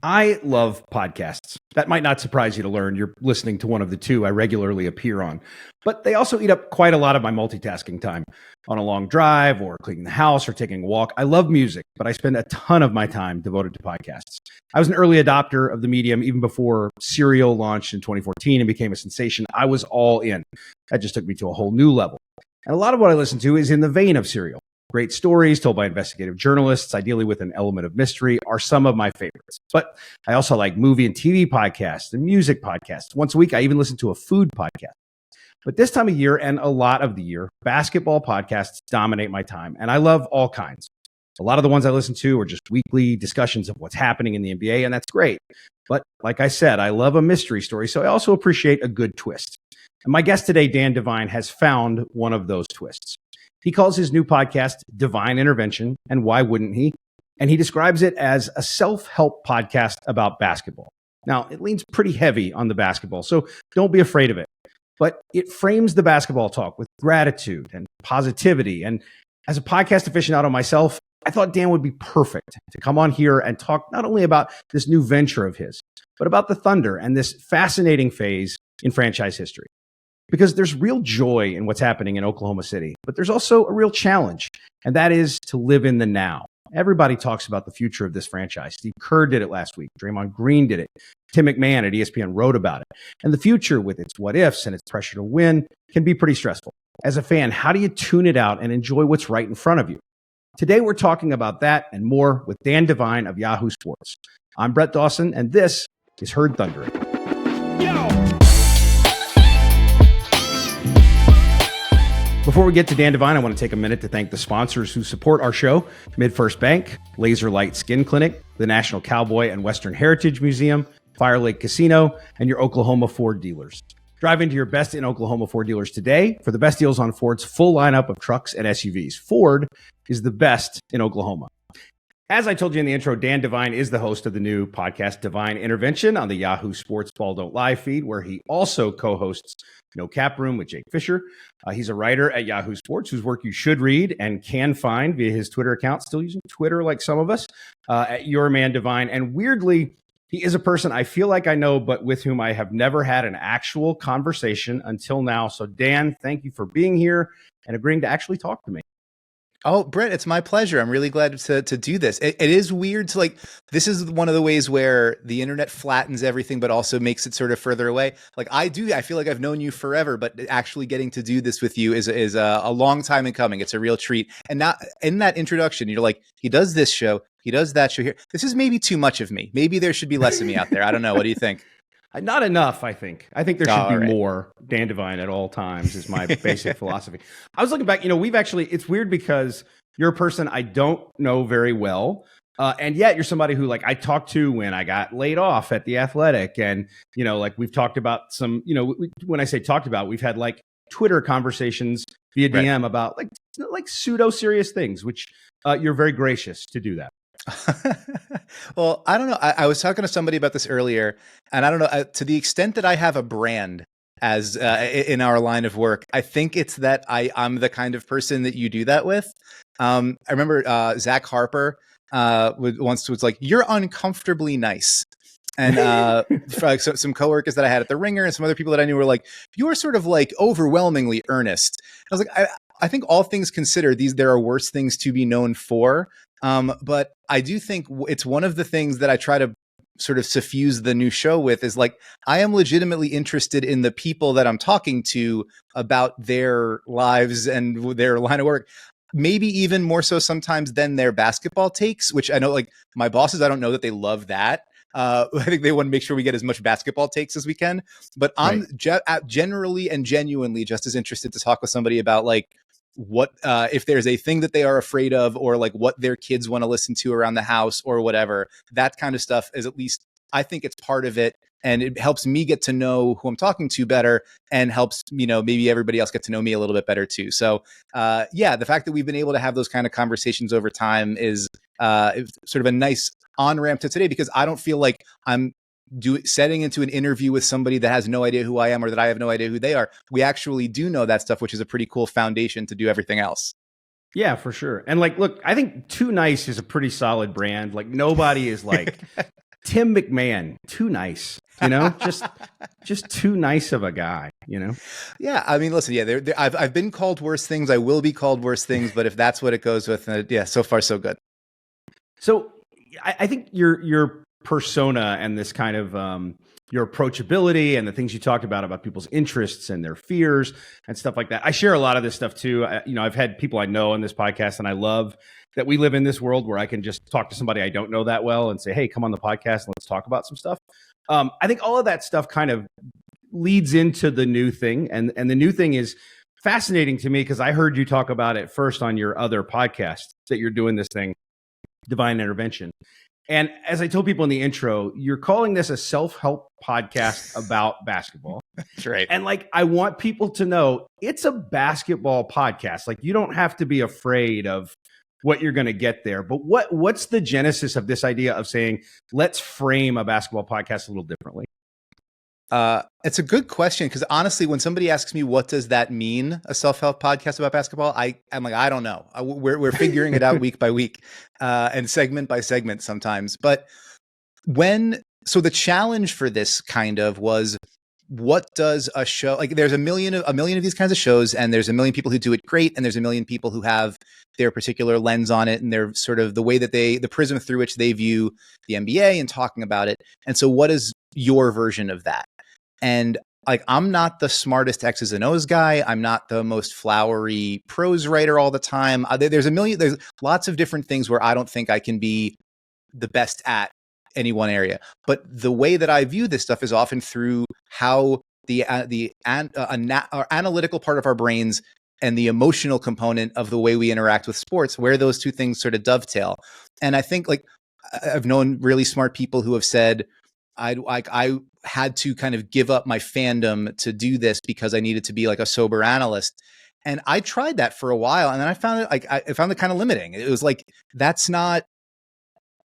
I love podcasts. That might not surprise you to learn. You're listening to one of the two I regularly appear on. But they also eat up quite a lot of my multitasking time on a long drive or cleaning the house or taking a walk. I love music, but I spend a ton of my time devoted to podcasts. I was an early adopter of the medium even before Serial launched in 2014 and became a sensation. I was all in. That just took me to a whole new level. And a lot of what I listen to is in the vein of Serial. Great stories told by investigative journalists, ideally with an element of mystery, are some of my favorites. But I also like movie and TV podcasts and music podcasts. Once a week, I even listen to a food podcast. But this time of year and a lot of the year, basketball podcasts dominate my time, and I love all kinds. A lot of the ones I listen to are just weekly discussions of what's happening in the NBA, and that's great. But like I said, I love a mystery story, so I also appreciate a good twist. And my guest today, Dan Devine, has found one of those twists. He calls his new podcast Devine Intervention, and why wouldn't he? And he describes it as a self-help podcast about basketball. Now, it leans pretty heavy on the basketball, so don't be afraid of it. But it frames the basketball talk with gratitude and positivity. And as a podcast aficionado myself, I thought Dan would be perfect to come on here and talk not only about this new venture of his, but about the Thunder and this fascinating phase in franchise history. Because there's real joy in what's happening in Oklahoma City, but there's also a real challenge, and that is to live in the now. Everybody talks about the future of this franchise. Steve Kerr did it last week. Draymond Green did it. Tim McMahon at ESPN wrote about it. And the future, with its what ifs and its pressure to win, can be pretty stressful. As a fan, how do you tune it out and enjoy what's right in front of you? Today, we're talking about that and more with Dan Devine of Yahoo Sports. I'm Brett Dawson, and this is Heard Thundering. Before we get to Dan Devine, I want to take a minute to thank the sponsors who support our show: MidFirst Bank, Laser Light Skin Clinic, the National Cowboy and Western Heritage Museum, Fire Lake Casino, and your Oklahoma Ford dealers. Drive into your best in Oklahoma Ford dealers today for the best deals on Ford's full lineup of trucks and SUVs. Ford is the best in Oklahoma. As I told you in the intro, Dan Devine is the host of the new podcast, Devine Intervention, on the Yahoo Sports Ball Don't Lie feed, where he also co-hosts No Cap Room with Jake Fisher. He's a writer at Yahoo Sports, whose work you should read and can find via his Twitter account, still using Twitter like some of us, at Your Man Devine. And weirdly, he is a person I feel like I know, but with whom I have never had an actual conversation until now. So Dan, thank you for being here and agreeing to actually talk to me. Oh, Brett, it's my pleasure. I'm really glad to do this. It is weird to this is one of the ways where the internet flattens everything, but also makes it sort of further away. I feel like I've known you forever, but actually getting to do this with you is a long time in coming. It's a real treat. And now in that introduction, you're like, he does this show, he does that show here. This is maybe too much of me. Maybe there should be less of me out there. I don't know. What do you think? Not enough, I think. I think there should be more Dan Devine at all times is my basic philosophy. I was looking back, it's weird because you're a person I don't know very well. And yet you're somebody who I talked to when I got laid off at The Athletic. And, we've talked about some, when I say talked about, we've had Twitter conversations via DM about pseudo serious things, which you're very gracious to do that. Well, I don't know. I was talking to somebody about this earlier, and I don't know, to the extent that I have a brand as in our line of work, I think it's that I'm the kind of person that you do that with. I remember Zach Harper once was like, "You're uncomfortably nice." And some coworkers that I had at the Ringer and some other people that I knew were like, "You're sort of overwhelmingly earnest." I was like, I think all things considered, there are worse things to be known for. But I do think it's one of the things that I try to sort of suffuse the new show with is I am legitimately interested in the people that I'm talking to about their lives and their line of work. Maybe even more so sometimes than their basketball takes, which I know my bosses, I don't know that they love that. I think they want to make sure we get as much basketball takes as we can, but I'm generally and genuinely just as interested to talk with somebody about what if there's a thing that they are afraid of, or what their kids want to listen to around the house or whatever. That kind of stuff is, at least I think it's part of it, and it helps me get to know who I'm talking to better, and helps maybe everybody else get to know me a little bit better too. So the fact that we've been able to have those kind of conversations over time is sort of a nice on-ramp to today, because I don't feel like I'm setting into an interview with somebody that has no idea who I am, or that I have no idea who they are. We actually do know that stuff, which is a pretty cool foundation to do everything else. Yeah, for sure. And look, I think Too Nice is a pretty solid brand. Nobody is Tim McMahon, too nice, just too nice of a guy, Yeah, I mean, listen, yeah, I've been called worse things. I will be called worse things, but if that's what it goes with, yeah, so far so good. So I think your persona and this kind of your approachability and the things you talked about people's interests and their fears and stuff like that. I share a lot of this stuff too. I've had people I know on this podcast, and I love that we live in this world where I can just talk to somebody I don't know that well and say, hey, come on the podcast and let's talk about some stuff. I think all of that stuff kind of leads into the new thing. And the new thing is fascinating to me because I heard you talk about it first on your other podcast that you're doing this thing, Devine Intervention. And as I told people in the intro, you're calling this a self-help podcast about basketball. That's right. And I want people to know it's a basketball podcast. You don't have to be afraid of what you're going to get there. But what's the genesis of this idea of saying, let's frame a basketball podcast a little differently? It's a good question because honestly, when somebody asks me what does that mean, a self-help podcast about basketball, I'm like, I don't know. We're figuring it out week by week and segment by segment sometimes. But so the challenge for this kind of was, what does a show there's a million of these kinds of shows, and there's a million people who do it great, and there's a million people who have their particular lens on it, and their sort of the way that the prism through which they view the NBA and talking about it. And so what is your version of that? And I'm not the smartest X's and O's guy. I'm not the most flowery prose writer all the time. There's lots of different things where I don't think I can be the best at any one area. But the way that I view this stuff is often through how the analytical part of our brains and the emotional component of the way we interact with sports, where those two things sort of dovetail. And I think I've known really smart people who have said, I had to kind of give up my fandom to do this because I needed to be a sober analyst. And I tried that for a while, and then I found it I found it kind of limiting. It was that's not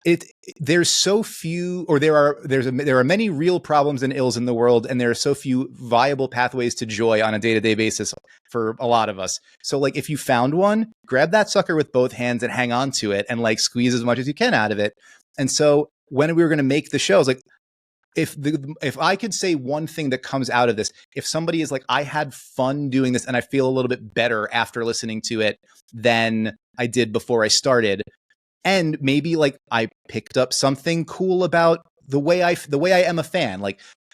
it. There's so few, or there are many real problems and ills in the world, and there are so few viable pathways to joy on a day-to-day basis for a lot of us. So if you found one, grab that sucker with both hands and hang on to it and squeeze as much as you can out of it. And so when we were going to make the shows, if I could say one thing that comes out of this, if somebody is I had fun doing this and I feel a little bit better after listening to it than I did before I started, and maybe I picked up something cool about the way I am a fan,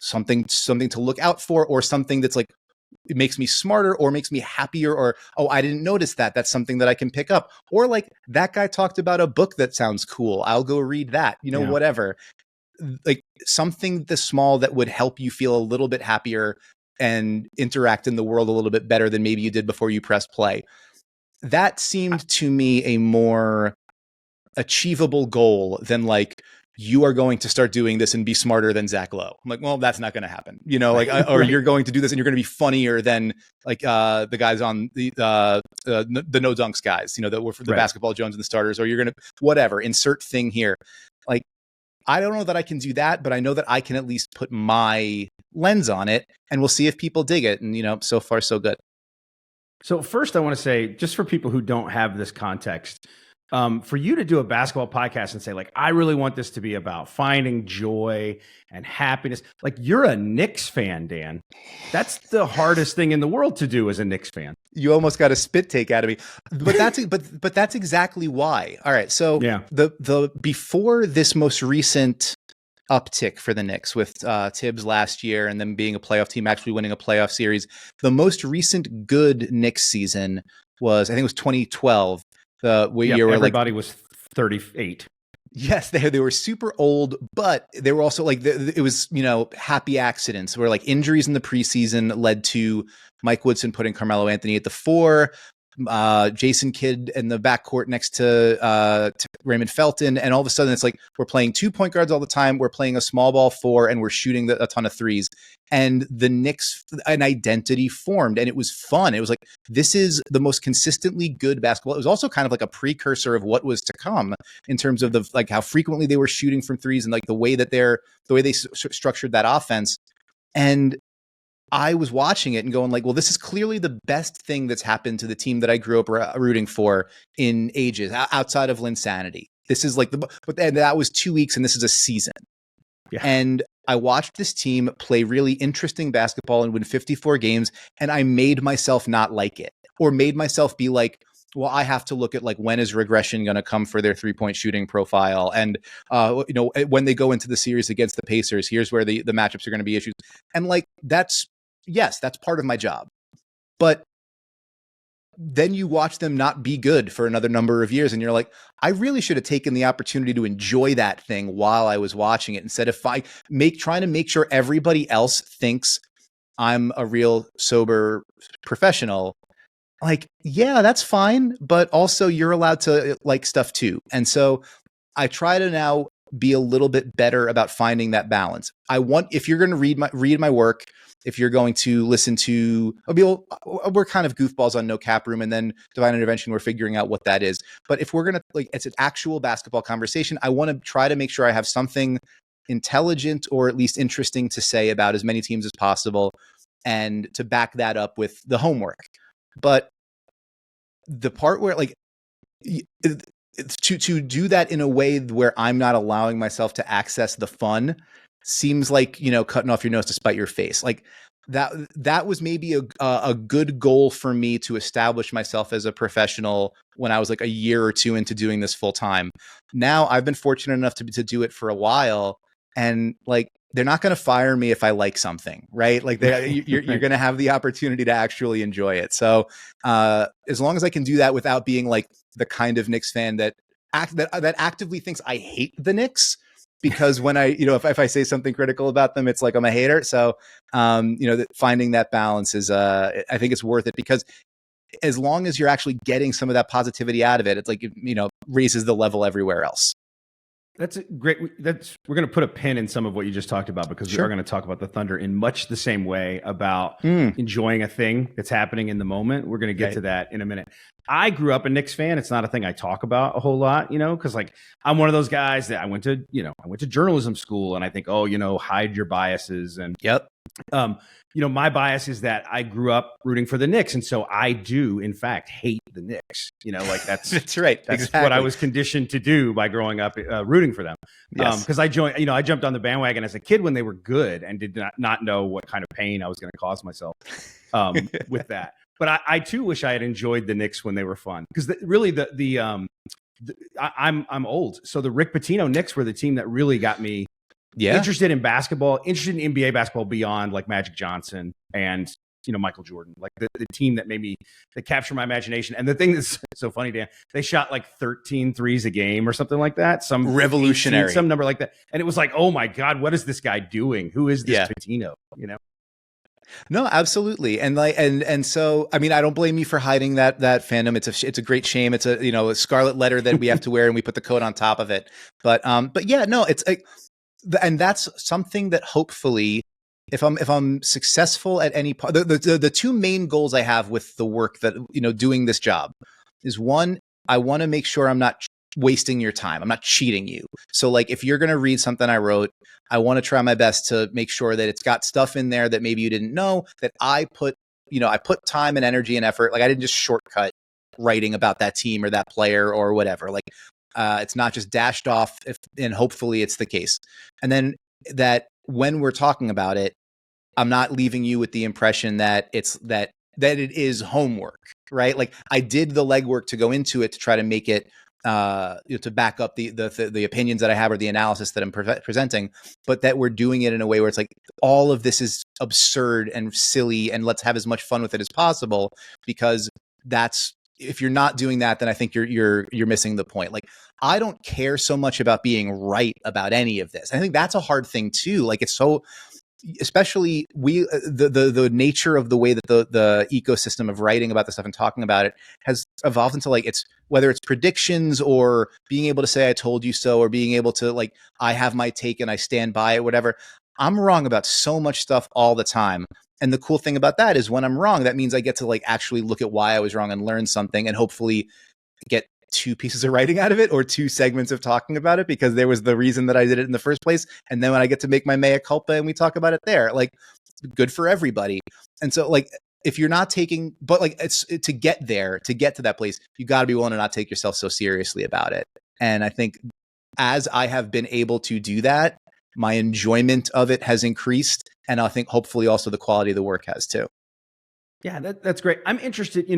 something to look out for, or something that's it makes me smarter or makes me happier, or, oh, I didn't notice that. That's something that I can pick up. Or that guy talked about a book that sounds cool. I'll go read that, whatever. Something this small that would help you feel a little bit happier and interact in the world a little bit better than maybe you did before you pressed play. That seemed to me a more achievable goal than you are going to start doing this and be smarter than Zach Lowe. I'm well, that's not going to happen, or you're going to do this and you're going to be funnier than the guys on the no dunks guys, that were for the Basketball Jones and the starters, or you're going to whatever, insert thing here. I don't know that I can do that, but I know that I can at least put my lens on it, and we'll see if people dig it. And, so far, so good. So first I want to say, just for people who don't have this context, for you to do a basketball podcast and say, I really want this to be about finding joy and happiness. You're a Knicks fan, Dan. That's the hardest thing in the world to do as a Knicks fan. You almost got a spit take out of me, but that's exactly why. All right. So the before this most recent uptick for the Knicks with Tibbs last year and them being a playoff team, actually winning a playoff series, the most recent good Knicks season was, I think it was 2012. The year where everybody was 38. Yes, they were super old, but they were also it was, happy accidents where injuries in the preseason led to Mike Woodson putting Carmelo Anthony at the 4, Jason Kidd in the backcourt next to Raymond Felton. And all of a sudden it's we're playing 2 point guards all the time. We're playing a small ball 4 and we're shooting a ton of threes. And the Knicks, an identity formed, and it was fun. It was this is the most consistently good basketball. It was also kind of a precursor of what was to come in terms of the how frequently they were shooting from threes and the way that they structured that offense. And I was watching it and going well, this is clearly the best thing that's happened to the team that I grew up rooting for in ages outside of Linsanity. This is but that was 2 weeks and this is a season. Yeah. And I watched this team play really interesting basketball and win 54 games. And I made myself not like it, or made myself be like, well, I have to look at like, when is regression going to come for their 3-point shooting profile? And, when they go into the series against the Pacers, here's where the matchups are going to be issues. And like, that's part of my job. But then you watch them not be good for another number of years, and you're like, I really should have taken the opportunity to enjoy that thing while I was watching it, instead of trying to make sure everybody else thinks I'm a real sober professional. Like, yeah, that's fine, but also you're allowed to like stuff too. And so I try to now be a little bit better about finding that balance. If you're going to read my work, if you're going to listen to, we're kind of goofballs on No Cap Room, and then Devine Intervention, we're figuring out what that is. But if we're going to, like, it's an actual basketball conversation, I want to try to make sure I have something intelligent or at least interesting to say about as many teams as possible, and to back that up with the homework. But the part where like, to do that in a way where I'm not allowing myself to access the fun seems like, cutting off your nose to spite your face. Like that was maybe a good goal for me to establish myself as a professional when I was like a year or two into doing this full time. Now I've been fortunate enough to do it for a while, and like, they're not going to fire me if I like something, right? Like you're going to have the opportunity to actually enjoy it. So as long as I can do that without being like the kind of Knicks fan that actively thinks I hate the Knicks, because when I, if I say something critical about them, it's like I'm a hater. So, finding that balance is, I think it's worth it, because as long as you're actually getting some of that positivity out of it, it's like, raises the level everywhere else. That's great. We're going to put a pin in some of what you just talked about, because we are going to talk about the Thunder in much the same way about enjoying a thing that's happening in the moment. We're going to get to that in a minute. I grew up a Knicks fan. It's not a thing I talk about a whole lot, because like, I'm one of those guys that I went to journalism school, and I think, hide your biases. And my bias is that I grew up rooting for the Knicks, and so I do, in fact, hate the Knicks. That's that's right. That's exactly what I was conditioned to do by growing up rooting for them. Because I jumped on the bandwagon as a kid when they were good, and did not know what kind of pain I was going to cause myself with that. But I too wish I had enjoyed the Knicks when they were fun, because I'm old, so the Rick Pitino Knicks were the team that really got me interested in basketball, interested in NBA basketball beyond like Magic Johnson and Michael Jordan, like the team that captured my imagination. And the thing that's so funny, Dan, they shot like 13 threes a game or something like that, some revolutionary, 18, some number like that. And it was like, oh my God, what is this guy doing? Who is this Pitino? No, absolutely. And like, and so, I mean, I don't blame you for hiding that fandom. It's a great shame. It's a scarlet letter that we have to wear, and we put the coat on top of it. But yeah, no, it's like, and that's something that hopefully, if I'm successful at any part, the two main goals I have with the work that, doing this job is, one, I want to make sure I'm not wasting your time. I'm not cheating you. So like, if you're going to read something I wrote, I want to try my best to make sure that it's got stuff in there that maybe you didn't know, that I put time and energy and effort. Like, I didn't just shortcut writing about that team or that player or whatever. Like, it's not just dashed off, and hopefully it's the case. And then that when we're talking about it, I'm not leaving you with the impression that that it is homework, right? Like, I did the legwork to go into it to try to make it, to back up the opinions that I have, or the analysis that I'm presenting, but that we're doing it in a way where it's like, all of this is absurd and silly, and let's have as much fun with it as possible, because if you're not doing that, then I think you're missing the point. Like, I don't care so much about being right about any of this. I think that's a hard thing too. Like, it's so, especially the nature of the way that the ecosystem of writing about this stuff and talking about it has evolved into, like, it's whether it's predictions or being able to say I told you so, or being able to, like, I have my take and I stand by it, whatever. I'm wrong about so much stuff all the time. And the cool thing about that is, when I'm wrong, that means I get to, like, actually look at why I was wrong and learn something, and hopefully get 2 pieces of writing out of it, or 2 segments of talking about it, because there was the reason that I did it in the first place. And then when I get to make my mea culpa and we talk about it there, like, good for everybody. And so, like, if you're not taking, but like, to get to that place, you got to be willing to not take yourself so seriously about it. And I think as I have been able to do that, my enjoyment of it has increased. And I think hopefully also the quality of the work has too. Yeah, that's great. I'm interested,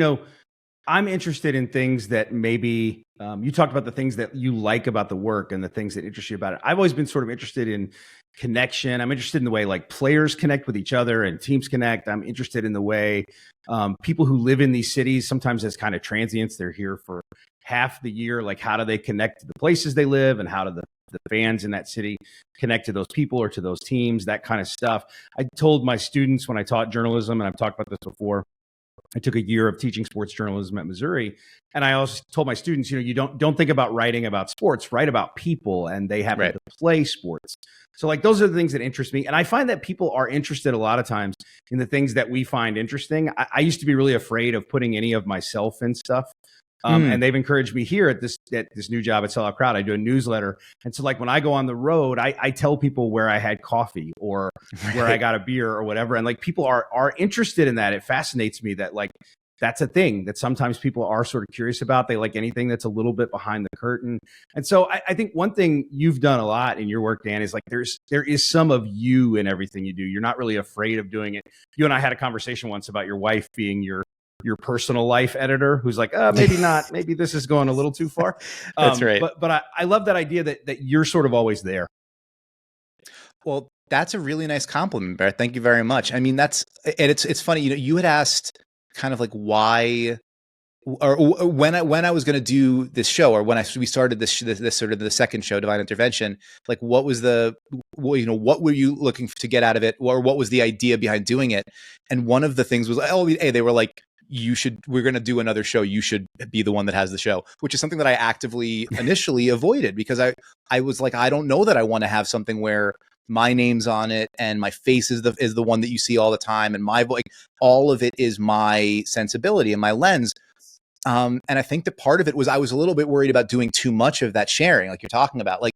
I'm interested in things that maybe you talked about the things that you like about the work and the things that interest you about it. I've always been sort of interested in connection. I'm interested in the way like players connect with each other and teams connect. I'm interested in the way people who live in these cities, sometimes as kind of transients, they're here for half the year. Like, how do they connect to the places they live, and how do the fans in that city connect to those people or to those teams, that kind of stuff. I told my students when I taught journalism, and I've talked about this before, I took a year of teaching sports journalism at Missouri. And I also told my students, you don't think about writing about sports, write about people, and they happen to play sports. So like, those are the things that interest me. And I find that people are interested a lot of times in the things that we find interesting. I used to be really afraid of putting any of myself in stuff. And they've encouraged me here at this new job at Sell Out Crowd. I do a newsletter. And so like when I go on the road, I tell people where I had coffee or where I got a beer or whatever. And like, people are interested in that. It fascinates me that like, that's a thing that sometimes people are sort of curious about. They like anything that's a little bit behind the curtain. And so I think one thing you've done a lot in your work, Dan, is like there is some of you in everything you do. You're not really afraid of doing it. You and I had a conversation once about your wife being your personal life editor, who's like, maybe not, maybe this is going a little too far. That's right. But I love that idea that you're sort of always there. Well, that's a really nice compliment, Barrett. Thank you very much. I mean, it's funny, you had asked kind of like why, or when I was going to do this show, or when we started this sort of the second show, Devine Intervention, like what was what were you looking to get out of it, or what was the idea behind doing it? And one of the things was, hey, they were like, we're going to do another show. You should be the one that has the show, which is something that I actively initially avoided, because I was like, I don't know that I want to have something where my name's on it and my face is the one that you see all the time, and my voice, all of it is my sensibility and my lens. And I think that part of it was I was a little bit worried about doing too much of that sharing, like you're talking about, like,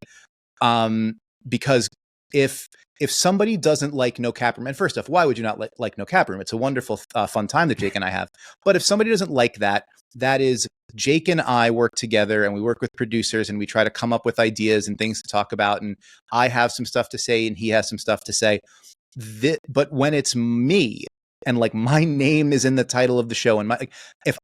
because if somebody doesn't like No Cap Room, and first off, why would you not like No Cap Room? It's a wonderful, fun time that Jake and I have. But if somebody doesn't like that, that is, Jake and I work together, and we work with producers, and we try to come up with ideas and things to talk about. And I have some stuff to say, and he has some stuff to say. But when it's me, and like my name is in the title of the show, and if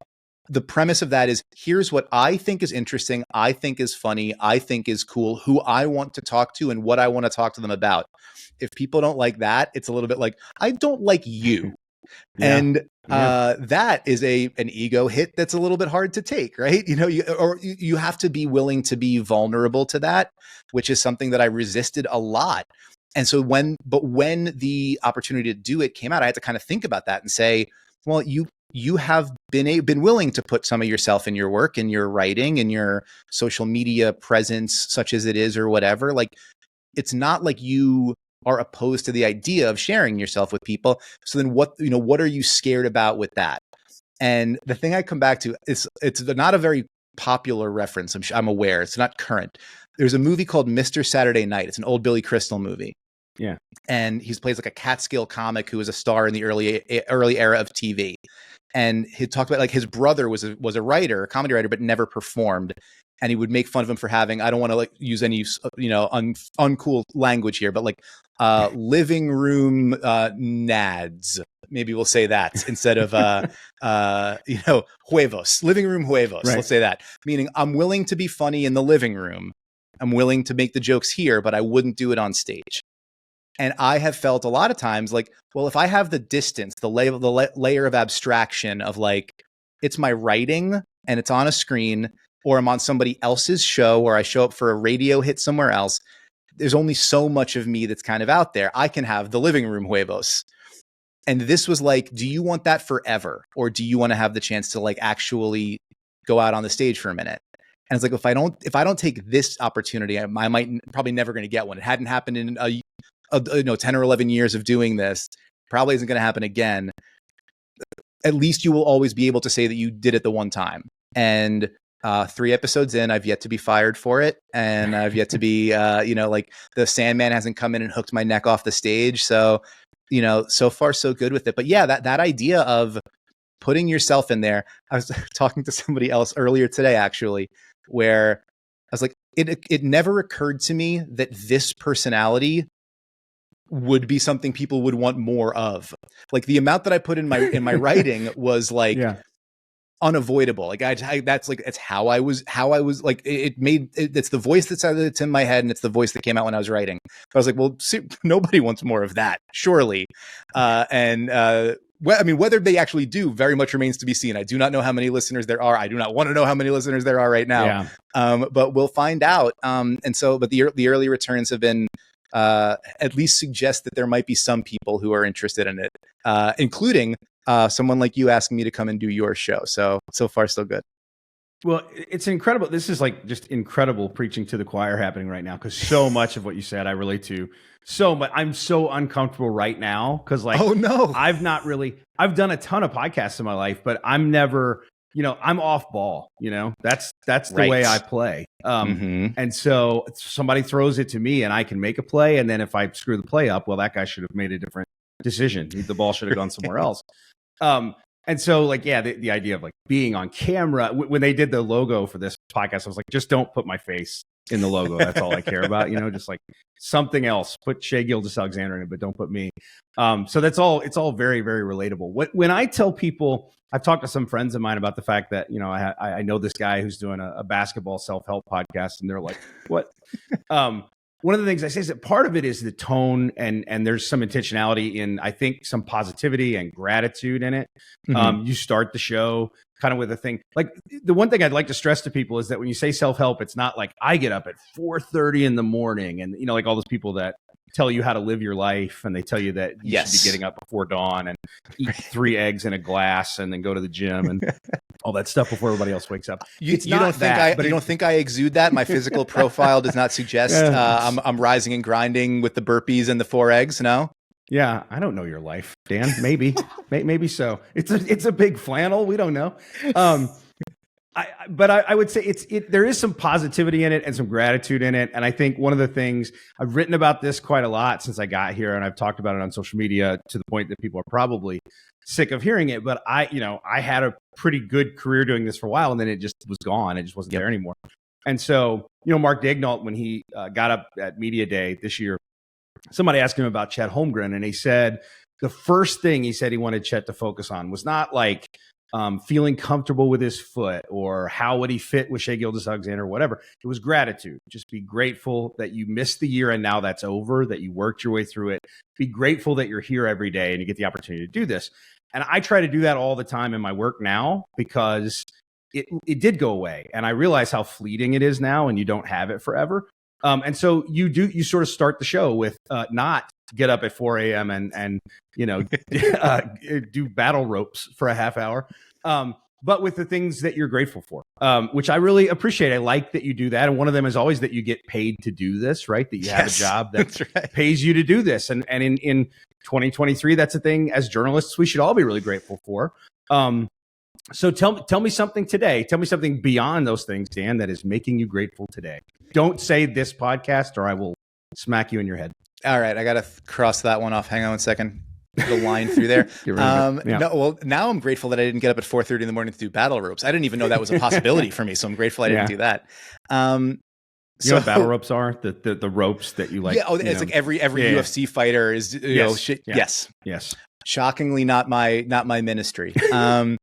the premise of that is, here's what I think is interesting, I think is funny, I think is cool, who I want to talk to, and what I want to talk to them about. If people don't like that, it's a little bit like, I don't like you. Yeah. And that is an ego hit that's a little bit hard to take, right? You have to be willing to be vulnerable to that, which is something that I resisted a lot. And so when the opportunity to do it came out, I had to kind of think about that and say, well, you have been willing to put some of yourself in your work, in your writing, in your social media presence, such as it is, or whatever. Like, it's not like you are opposed to the idea of sharing yourself with people. So then what are you scared about with that? And the thing I come back to is, it's not a very popular reference. I'm aware it's not current. There's a movie called Mr. Saturday Night. It's an old Billy Crystal movie. Yeah. And he plays like a Catskill comic who was a star in the early era of TV. And he talked about like his brother was a writer, a comedy writer, but never performed. And he would make fun of him for having, I don't want to like use any, uncool language here, but like living room nads. Maybe we'll say that instead of, huevos, living room huevos. Right. Let's say that. Meaning I'm willing to be funny in the living room. I'm willing to make the jokes here, but I wouldn't do it on stage. And I have felt a lot of times like, well, if I have the distance, the layer of abstraction of like, it's my writing and it's on a screen, or I'm on somebody else's show, or I show up for a radio hit somewhere else, there's only so much of me that's kind of out there. I can have the living room huevos. And this was like, do you want that forever? Or do you want to have the chance to like actually go out on the stage for a minute? And it's like, if I don't take this opportunity, I might probably never going to get one. It hadn't happened in 10 or 11 years of doing this, probably isn't going to happen again. At least you will always be able to say that you did it the one time. And 3 episodes in, I've yet to be fired for it. And I've yet to be, like the Sandman hasn't come in and hooked my neck off the stage. So, so far so good with it. But yeah, that idea of putting yourself in there. I was talking to somebody else earlier today, actually, where I was like, it never occurred to me that this personality would be something people would want more of. Like the amount that I put in my writing was like unavoidable. Like that's like, it's how I was like, it's the voice that's in my head, and it's the voice that came out when I was writing. But I was like, well, nobody wants more of that, surely. Well, I mean, whether they actually do very much remains to be seen. I do not know how many listeners there are. I do not want to know how many listeners there are right now. But we'll find out. But the early returns have been, at least suggest that there might be some people who are interested in it, including someone like you asking me to come and do your show. So far, so good. Well, it's incredible. This is like just incredible preaching to the choir happening right now, because so much of what you said I relate to so much. I'm so uncomfortable right now because, like, oh no, I've done a ton of podcasts in my life, but I'm never, I'm off ball. That's the way I play. And so somebody throws it to me and I can make a play. And then if I screw the play up, well, that guy should have made a different decision. The ball should have gone somewhere else. And so, like, the idea of like being on camera, when they did the logo for this podcast, I was like, just don't put my face in the logo. That's all I care about, just like something else. Put Shai Gilgeous-Alexander in it, but don't put me. So it's all very, very relatable. When I tell people, I've talked to some friends of mine about the fact that, I know this guy who's doing a basketball self-help podcast, and they're like, what? One of the things I say is that part of it is the tone, and there's some intentionality in, I think, some positivity and gratitude in it. You start the show kind of with a thing. Like, the one thing I'd like to stress to people is that when you say self-help, it's not like I get up at 4:30 in the morning and, like all those people that tell you how to live your life, and they tell you that you should be getting up before dawn and eat 3 eggs in a glass and then go to the gym and all that stuff before everybody else wakes up. You don't think I exude that? My physical profile does not suggest I'm rising and grinding with the burpees and the 4 eggs. No. Yeah, I don't know your life, Dan. Maybe, maybe so. It's a big flannel. We don't know. But I would say there is some positivity in it and some gratitude in it. And I think one of the things, I've written about this quite a lot since I got here, and I've talked about it on social media to the point that people are probably sick of hearing it. But I had a pretty good career doing this for a while, and then it just was gone. It just wasn't there anymore. And so, Mark Daignault, when he got up at Media Day this year, somebody asked him about Chet Holmgren, and he said the first thing he said he wanted Chet to focus on was not like feeling comfortable with his foot or how would he fit with Shai Gilgeous-Alexander or whatever. It was gratitude. Just be grateful that you missed the year and now that's over, that you worked your way through it. Be grateful that you're here every day and you get the opportunity to do this. And I try to do that all the time in my work now, because it did go away. And I realize how fleeting it is now, and you don't have it forever. And so you sort of start the show with not get up at 4 a.m. and do battle ropes for a half hour, but with the things that you're grateful for, which I really appreciate. I like that you do that. And one of them is always that you get paid to do this, right? That you have a job that pays you to do this. And in 2023, that's a thing as journalists we should all be really grateful for. So tell me something today. Tell me something beyond those things, Dan, that is making you grateful today. Don't say this podcast or I will smack you in your head. All right. I got to cross that one off. Hang on 1 second. The line through there. No, well, now I'm grateful that I didn't get up at 4:30 in the morning to do battle ropes. I didn't even know that was a possibility for me. So I'm grateful I didn't do that. You know what battle ropes are? The ropes that you like. Yeah. Oh, it's like every UFC fighter is, yes. Shockingly, not my ministry. On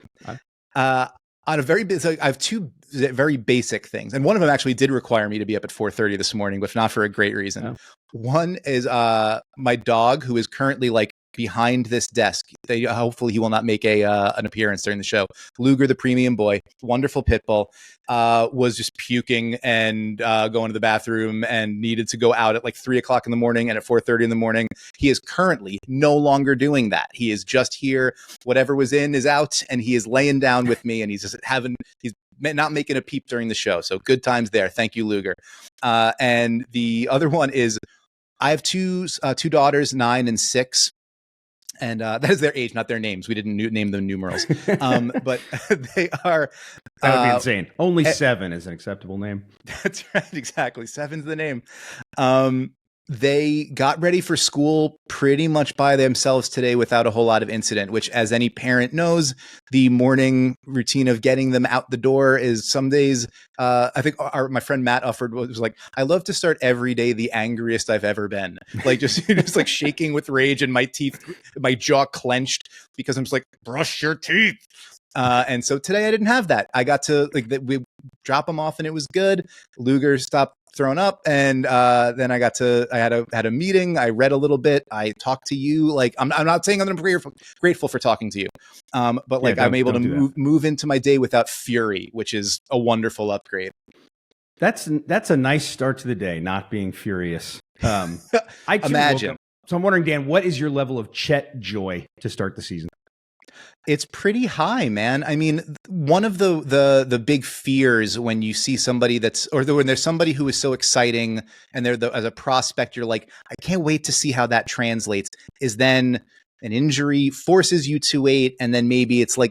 a very basic, I have 2 very basic things, and one of them actually did require me to be up at 4:30 this morning, but not for a great reason. Oh. One is my dog, who is currently like behind this desk. Hopefully, he will not make an appearance during the show. Luger, the premium boy, wonderful pit bull, was just puking and going to the bathroom and needed to go out at like 3 o'clock in the morning and at 4:30 in the morning. He is currently no longer doing that. He is just here. Whatever was in is out, and he is laying down with me, and he's not making a peep during the show. So good times there. Thank you, Luger. And the other one is I have two daughters, 9 and 6. And that is their age, not their names. We didn't name them numerals. But they are... That would be insane. Only 7 is an acceptable name. That's right. Exactly. 7's the name. They got ready for school pretty much by themselves today without a whole lot of incident, which, as any parent knows, the morning routine of getting them out the door is some days, I think my friend Matt Ufford was like, I love to start every day the angriest I've ever been. Like just like shaking with rage and my jaw clenched because I'm just like, brush your teeth. And so today I didn't have that. I got to we drop them off and it was good. Luger stopped throwing up, and then I had a meeting. I read a little bit. I talked to you. Like I'm not saying I'm grateful for talking to you, but like I'm able to move into my day without fury, which is a wonderful upgrade. That's a nice start to the day, not being furious. I imagine. So I'm wondering, Dan, what is your level of Chet joy to start the season? It's pretty high, man. I mean, one of the big fears when you see somebody when there's somebody who is so exciting and as a prospect, you're like, I can't wait to see how that translates, is then an injury forces you to wait. And then maybe it's like,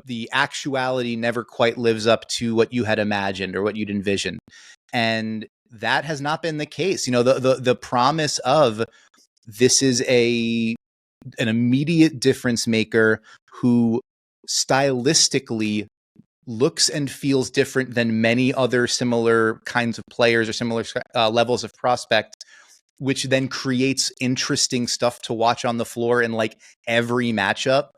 the actuality never quite lives up to what you had imagined or what you'd envisioned. And that has not been the case. You know, the promise of this is an immediate difference maker who stylistically looks and feels different than many other similar kinds of players or similar levels of prospect, which then creates interesting stuff to watch on the floor in like every matchup,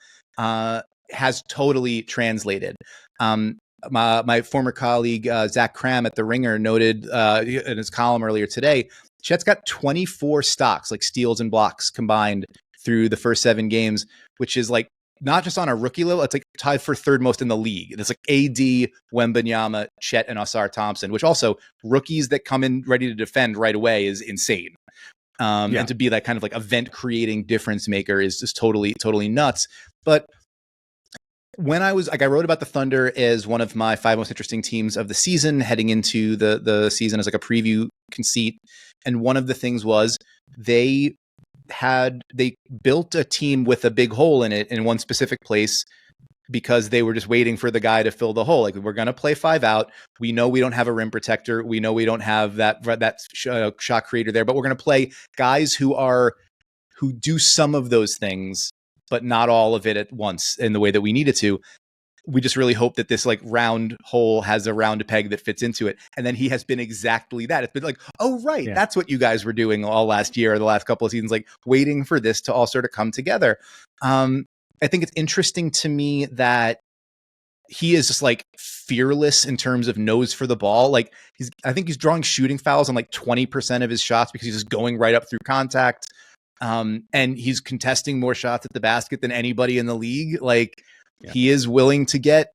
has totally translated. My former colleague, Zach Cram at The Ringer, noted in his column earlier today, Chet's got 24 stocks, like steals and blocks combined through the first 7 games, which is like not just on a rookie level, it's like tied for third most in the league. It's like AD, Wembanyama, Chet, and Ausar Thompson, which also rookies that come in ready to defend right away is insane. And to be that kind of like event creating difference maker is just totally, totally nuts. But when I wrote about the Thunder as one of my 5 most interesting teams of the season, heading into the season as like a preview conceit. And one of the things was they built a team with a big hole in it in one specific place because they were just waiting for the guy to fill the hole. Like, we're going to play 5 out. We know we don't have a rim protector. We know we don't have that shot creator there, but we're going to play guys who do some of those things, but not all of it at once in the way that we need it to. We just really hope that this like round hole has a round peg that fits into it. And then he has been exactly that. It's been like, oh, right. Yeah. That's what you guys were doing all last year or the last couple of seasons, like waiting for this to all sort of come together. I think it's interesting to me that he is just like fearless in terms of nose for the ball. Like I think he's drawing shooting fouls on like 20% of his shots because he's just going right up through contact. And he's contesting more shots at the basket than anybody in the league. Like, he is willing to get,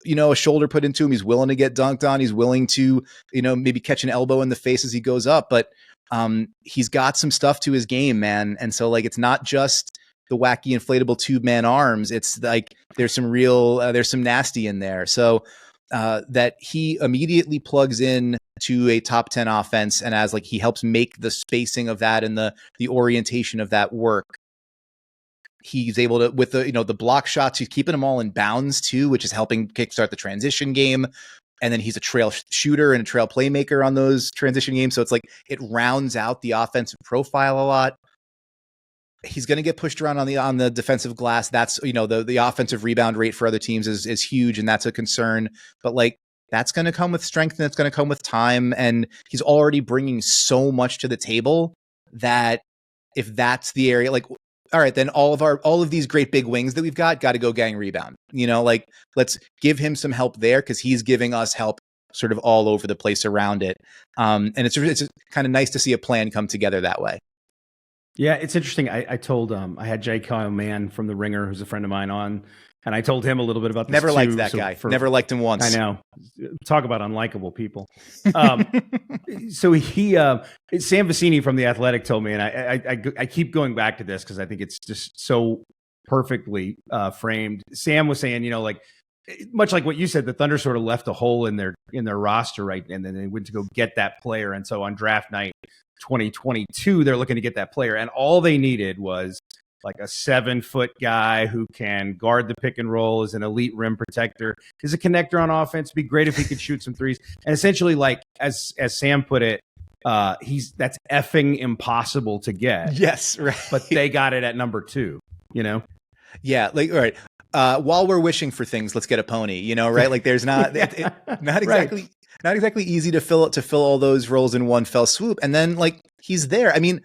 a shoulder put into him. He's willing to get dunked on. He's willing to, maybe catch an elbow in the face as he goes up. But he's got some stuff to his game, man. And so, like, it's not just the wacky inflatable tube-man arms. It's like there's some nasty in there. So that he immediately plugs in to a top 10 offense, and as like he helps make the spacing of that and the orientation of that work. He's able to, with the block shots, he's keeping them all in bounds too, which is helping kickstart the transition game. And then he's a trail shooter and a trail playmaker on those transition games. So it's like it rounds out the offensive profile a lot. He's going to get pushed around on the defensive glass. That's, the offensive rebound rate for other teams is huge, and that's a concern. But like, that's going to come with strength, and it's going to come with time. And he's already bringing so much to the table that if that's the area, like, all right, then all of these great big wings that we've got to go gang rebound. Like, let's give him some help there because he's giving us help sort of all over the place around it. And it's kind of nice to see a plan come together that way. Yeah, it's interesting. I told I had Jacquelyn from The Ringer, who's a friend of mine, on, and I told him a little bit about this. Never liked that guy. Never liked him once. I know. Talk about unlikable people. So he Sam Vecini from The Athletic told me, and I keep going back to this because I think it's just so perfectly framed. Sam was saying, like, much like what you said, the Thunder sort of left a hole in their roster, right? And then they went to go get that player. And so on draft night 2022, they're looking to get that player. And all they needed was like a 7-foot guy who can guard the pick and roll, is an elite rim protector, is a connector on offense. It'd be great if he could shoot some threes. And essentially, like, as Sam put it, That's effing impossible to get. Yes, right. But they got it at number 2, you know? Yeah, like, all right. While we're wishing for things, let's get a pony, you know, right? Like there's not not exactly Right. not exactly easy to fill all those roles in one fell swoop. And then like he's there. I mean,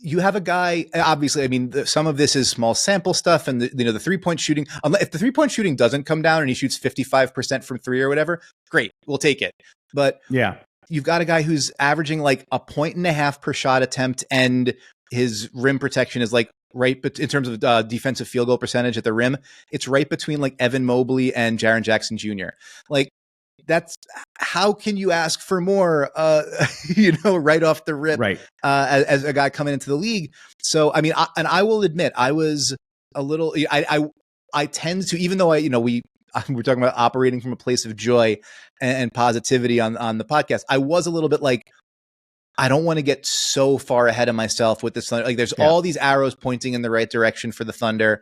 you have a guy, obviously, I mean, some of this is small sample stuff and the 3-point shooting. If the 3-point shooting doesn't come down and he shoots 55% from 3 or whatever, great, we'll take it. But yeah, you've got a guy who's averaging like 1.5 per shot attempt, and his rim protection is like right, but in terms of defensive field goal percentage at the rim, it's right between like Evan Mobley and Jaren Jackson Jr. Like, that's, how can you ask for more, right off the rip, right. As a guy coming into the league. So, I mean, I will admit, I was a little, I tend to, even though we're talking about operating from a place of joy and positivity on the podcast, I was a little bit like, I don't want to get so far ahead of myself with this Thunder. Like there's all these arrows pointing in the right direction for the Thunder.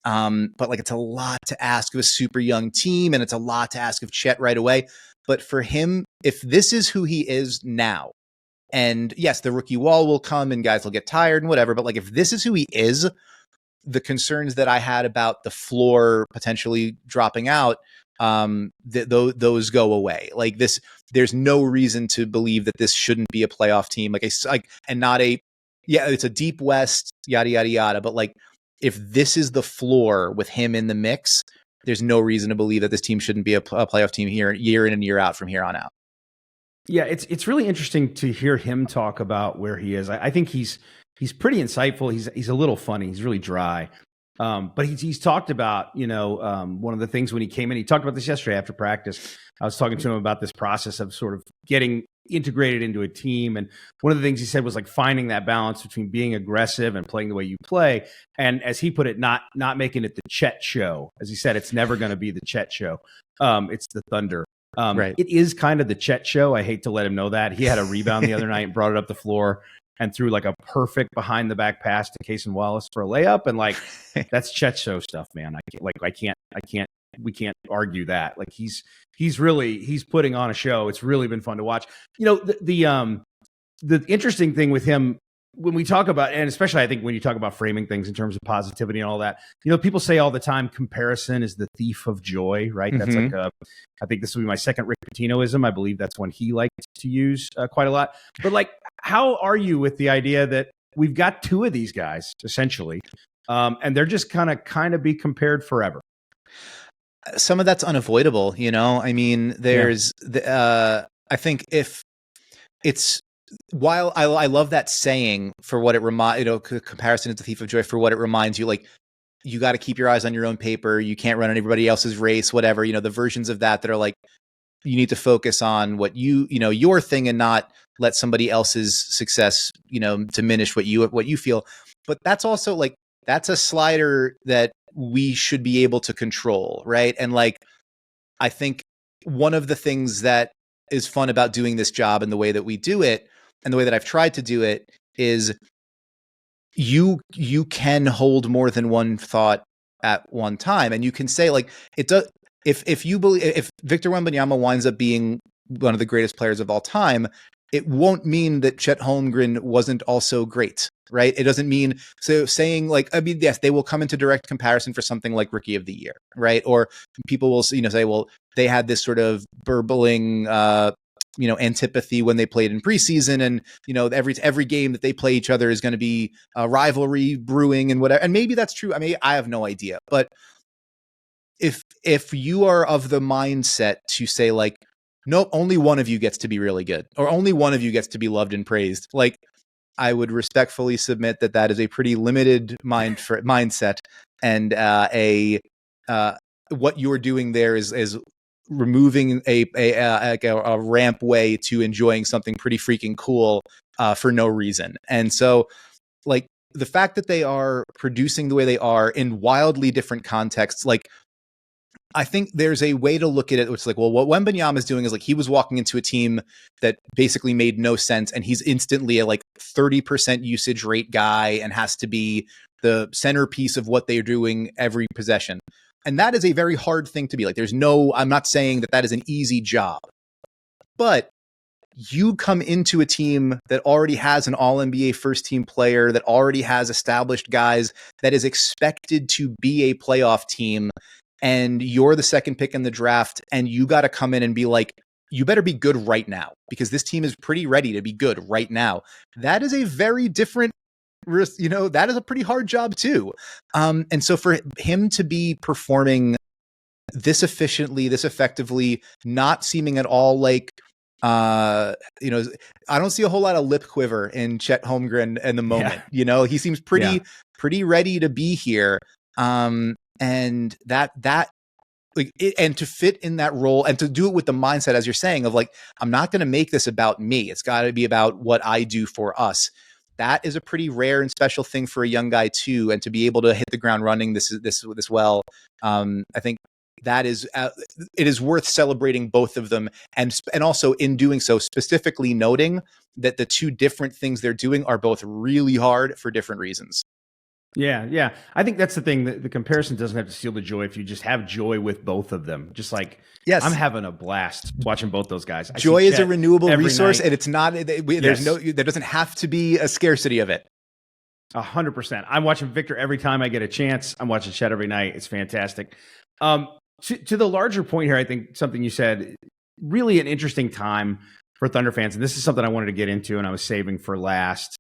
But like, it's a lot to ask of a super young team, and it's a lot to ask of Chet right away. But for him, if this is who he is now, and yes, the rookie wall will come and guys will get tired and whatever, but like, if this is who he is, the concerns that I had about the floor potentially dropping out, those go away. Like this, there's no reason to believe that this shouldn't be a playoff team. And not it's a deep West, yada, yada, yada. But like, if this is the floor with him in the mix, there's no reason to believe that this team shouldn't be a playoff team here, year in and year out from here on out. Yeah, it's really interesting to hear him talk about where he is. I think he's pretty insightful. He's a little funny. He's really dry. But he's talked about, one of the things when he came in, he talked about this yesterday after practice. I was talking to him about this process of sort of getting integrated into a team. And one of the things he said was like finding that balance between being aggressive and playing the way you play. And as he put it, not making it the Chet show. As he said, it's never going to be the Chet show. It's the Thunder. Right. It is kind of the Chet show. I hate to let him know that. He had a rebound the other night and brought it up the floor and threw like a perfect behind the back pass to Cason Wallace for a layup. And like, that's Chet show stuff, man. We can't argue that. Like he's putting on a show. It's really been fun to watch. The interesting thing with him when we talk about, and especially I think when you talk about framing things in terms of positivity and all that, people say all the time, comparison is the thief of joy, right? Mm-hmm. That's like I think this will be my second Rick Pitinoism. I believe that's one he liked to use quite a lot. But like, how are you with the idea that we've got 2 of these guys essentially, and they're just kind of be compared forever? Some of that's unavoidable, I mean, there's I think if it's, while I love that saying for what it comparison is the thief of joy, for what it reminds you, like, you got to keep your eyes on your own paper. You can't run on everybody else's race, whatever, the versions of that are like, you need to focus on what your thing and not let somebody else's success, diminish what you feel. But that's also like, that's a slider that we should be able to control. Right. And like, I think one of the things that is fun about doing this job and the way that we do it and the way that I've tried to do it is you can hold more than one thought at one time. And you can say like, it does, if you believe, if Victor Wembanyama winds up being one of the greatest players of all time, it won't mean that Chet Holmgren wasn't also great, right? It doesn't mean, so saying like, I mean, yes, they will come into direct comparison for something like Rookie of the Year, right? Or people will, say, well, they had this sort of burbling, antipathy when they played in preseason, and every game that they play each other is going to be a rivalry brewing and whatever. And maybe that's true. I mean, I have no idea, but if you are of the mindset to say like, no, only one of you gets to be really good, or only one of you gets to be loved and praised, like, I would respectfully submit that is a pretty limited mindset, and what you're doing there is removing a ramp way to enjoying something pretty freaking cool for no reason. And so, like, the fact that they are producing the way they are in wildly different contexts, like, I think there's a way to look at it, which is like, well, what Wembanyama is doing is like, he was walking into a team that basically made no sense, and he's instantly a like 30% usage rate guy and has to be the centerpiece of what they're doing every possession. And that is a very hard thing to be. Like, I'm not saying that is an easy job, but you come into a team that already has an all NBA first team player, that already has established guys, that is expected to be a playoff team, and you're the second pick in the draft, and you got to come in and be like, you better be good right now, because this team is pretty ready to be good right now. That is a very different, that is a pretty hard job too. And so for him to be performing this efficiently, this effectively, not seeming at all like, I don't see a whole lot of lip quiver in Chet Holmgren in the moment. Yeah. He seems pretty ready to be here. And that like, and to fit in that role and to do it with the mindset, as you're saying, of like, I'm not going to make this about me. It's got to be about what I do for us. That is a pretty rare and special thing for a young guy too. And to be able to hit the ground running this well, I think that is it is worth celebrating both of them, and also in doing so specifically noting that the two different things they're doing are both really hard for different reasons. Yeah. I think that's the thing. The comparison doesn't have to steal the joy if you just have joy with both of them. Just like, yes, I'm having a blast watching both those guys. Joy is a renewable resource, and it's not. There doesn't have to be a scarcity of it. 100%. I'm watching Victor every time I get a chance. I'm watching Chet every night. It's fantastic. To the larger point here, I think something you said, really an interesting time for Thunder fans, and this is something I wanted to get into and I was saving for last.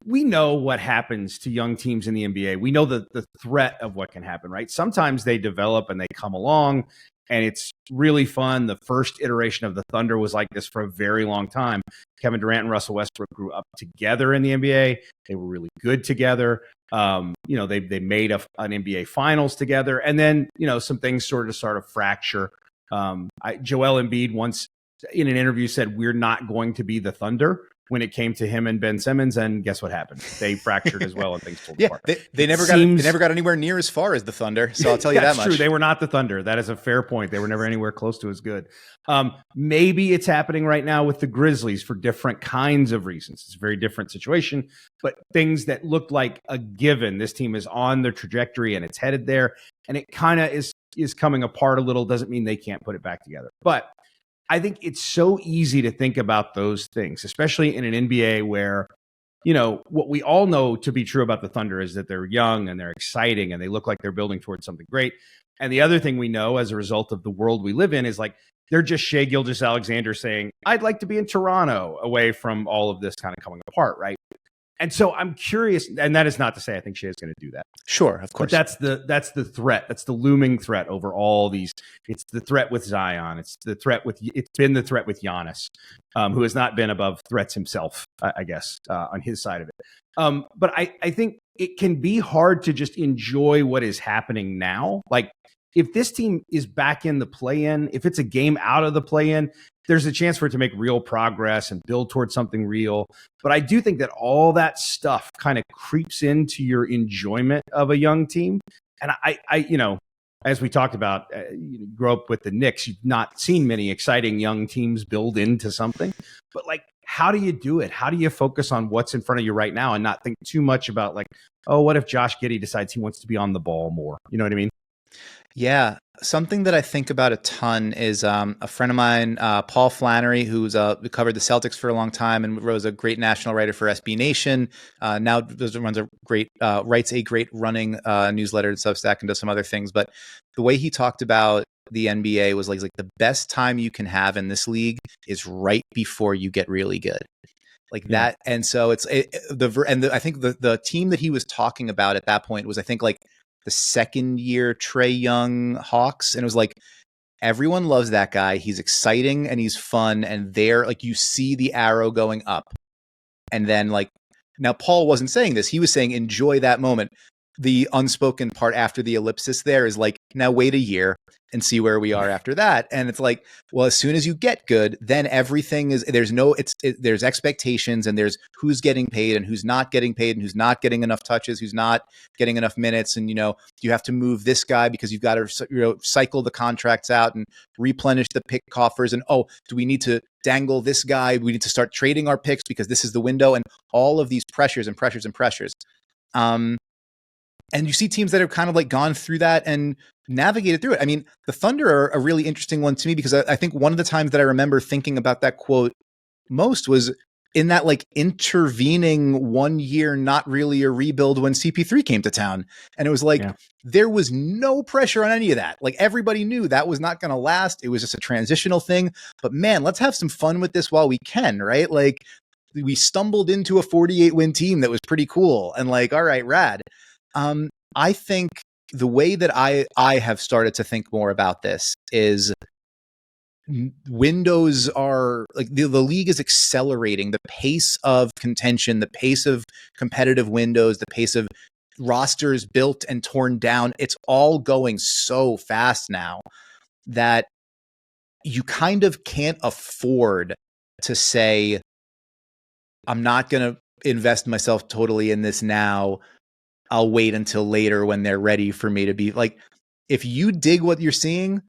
We know what happens to young teams in the NBA. We know the threat of what can happen, right? Sometimes they develop and they come along and it's really fun. The first iteration of the Thunder was like this for a very long time. Kevin Durant and Russell Westbrook grew up together in the NBA. They were really good together. They made an NBA Finals together, and then some things sort of fracture. Joel Embiid once in an interview said, "We're not going to be the Thunder." When it came to him and Ben Simmons, and guess what happened? They fractured as well, and things pulled apart. They never got anywhere near as far as the Thunder. So I'll tell you that much. That's true. They were not the Thunder. That is a fair point. They were never anywhere close to as good. Maybe it's happening right now with the Grizzlies for different kinds of reasons. It's a very different situation, but things that looked like a given. This team is on their trajectory and it's headed there, and it kind of is coming apart a little. Doesn't mean they can't put it back together, but I think it's so easy to think about those things, especially in an NBA where, what we all know to be true about the Thunder is that they're young and they're exciting and they look like they're building towards something great. And the other thing we know as a result of the world we live in is like, they're just Shai Gilgeous-Alexander saying, I'd like to be in Toronto, away from all of this kind of coming apart, right? And so I'm curious, and that is not to say I think Shai is going to do that. Sure, of course. But that's the threat. That's the looming threat over all these. It's the threat with Zion. It's been the threat with Giannis, who has not been above threats himself, I guess, on his side of it. But I think it can be hard to just enjoy what is happening now. Like, if this team is back in the play-in, if it's a game out of the play-in, there's a chance for it to make real progress and build towards something real. But I do think that all that stuff kind of creeps into your enjoyment of a young team. And I as we talked about, you grow up with the Knicks, you've not seen many exciting young teams build into something. But like, how do you do it? How do you focus on what's in front of you right now and not think too much about like, oh, what if Josh Giddey decides he wants to be on the ball more? You know what I mean? Yeah. Something that I think about a ton is a friend of mine, Paul Flannery, who's covered the Celtics for a long time and was a great national writer for SB Nation. Now writes a great running newsletter and Substack and does some other things. But the way he talked about the NBA was like the best time you can have in this league is right before you get really good. Like that. And so I think the team that he was talking about at that point was, I think, like the second year Trae Young Hawks. And it was like, everyone loves that guy. He's exciting and he's fun. And there, like, you see the arrow going up. And then, like, now Paul wasn't saying this. He was saying, enjoy that moment. The unspoken part after the ellipsis there is like, now wait a year and see where we are after that. And it's like, well, as soon as you get good, then everything is, there's expectations, and there's who's getting paid and who's not getting paid and who's not getting enough touches, who's not getting enough minutes. And, you have to move this guy because you've got to cycle the contracts out and replenish the pick coffers. And, oh, do we need to dangle this guy? We need to start trading our picks because this is the window, and all of these pressures and pressures and pressures. And you see teams that have kind of like gone through that and navigated through it. I mean, the Thunder are a really interesting one to me because I think one of the times that I remember thinking about that quote most was in that like intervening 1 year, not really a rebuild when CP3 came to town. And it was like, there was no pressure on any of that. Like everybody knew that was not going to last. It was just a transitional thing, but man, let's have some fun with this while we can, right? Like we stumbled into a 48 win team that was pretty cool and like, all right, rad. I think the way that I have started to think more about this is windows are like the league is accelerating the pace of contention, the pace of competitive windows, the pace of rosters built and torn down. It's all going so fast now that you kind of can't afford to say, I'm not going to invest myself totally in this now. I'll wait until later when they're ready for me to be like, if you dig what you're seeing,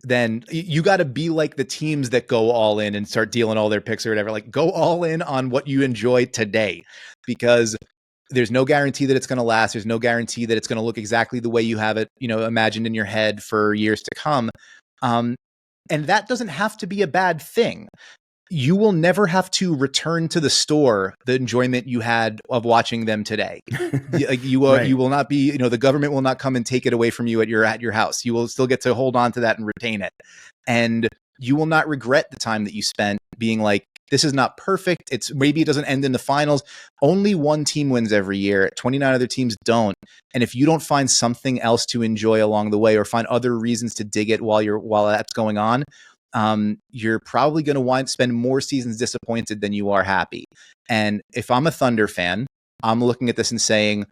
then you got to be like the teams that go all in and start dealing all their picks or whatever. Like go all in on what you enjoy today, because there's no guarantee that it's going to last. There's no guarantee that it's going to look exactly the way you have it, imagined in your head for years to come. And that doesn't have to be a bad thing. You will never have to return to the store the enjoyment you had of watching them today. You will not be, the government will not come and take it away from you at your house. You will still get to hold on to that and retain it. And you will not regret the time that you spent being like, this is not perfect. Maybe it doesn't end in the finals. Only one team wins every year. 29 other teams don't. And if you don't find something else to enjoy along the way or find other reasons to dig it while that's going on, you're probably going to spend more seasons disappointed than you are happy. And if I'm a Thunder fan, I'm looking at this and saying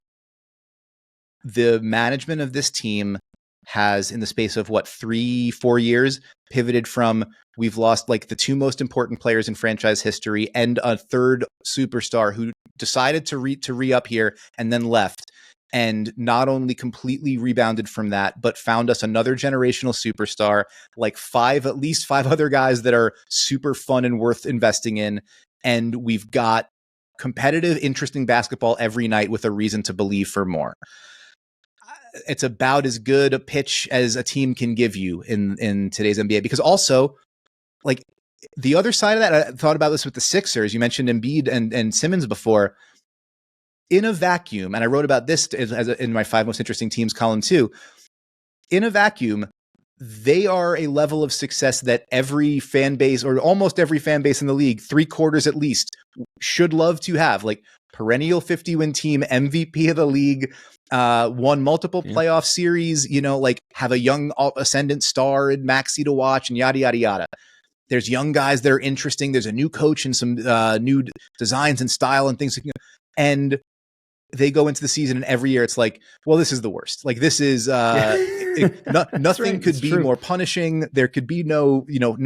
the management of this team has, in the space of 3-4 years, pivoted from we've lost like the two most important players in franchise history and a third superstar who decided to re-up here and then left. And not only completely rebounded from that, but found us another generational superstar, like at least five other guys that are super fun and worth investing in. And we've got competitive, interesting basketball every night with a reason to believe for more. It's about as good a pitch as a team can give you in today's NBA, because also like the other side of that, I thought about this with the Sixers. You mentioned Embiid and Simmons before. In a vacuum, and I wrote about this in my 5 most interesting teams column too, in a vacuum, they are a level of success that every fan base, or almost every fan base in the league, 3/4 at least, should love to have. Like perennial 50-win team, MVP of the league, won multiple playoff series, like have a young ascendant star in Maxey to watch and yada, yada, yada. There's young guys that are interesting. There's a new coach and some new designs and style and things. And they go into the season and every year it's like, well, this is the worst. Like this is nothing could be more punishing. There could be no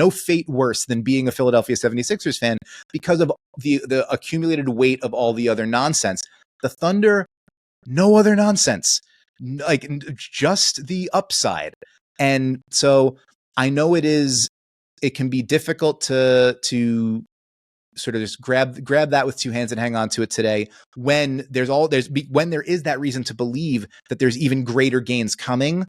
fate worse than being a Philadelphia 76ers fan because of the accumulated weight of all the other nonsense. The Thunder, no other nonsense, like just the upside. And so I know it can be difficult to sort of just grab that with two hands and hang on to it today when there is that reason to believe that there's even greater gains coming.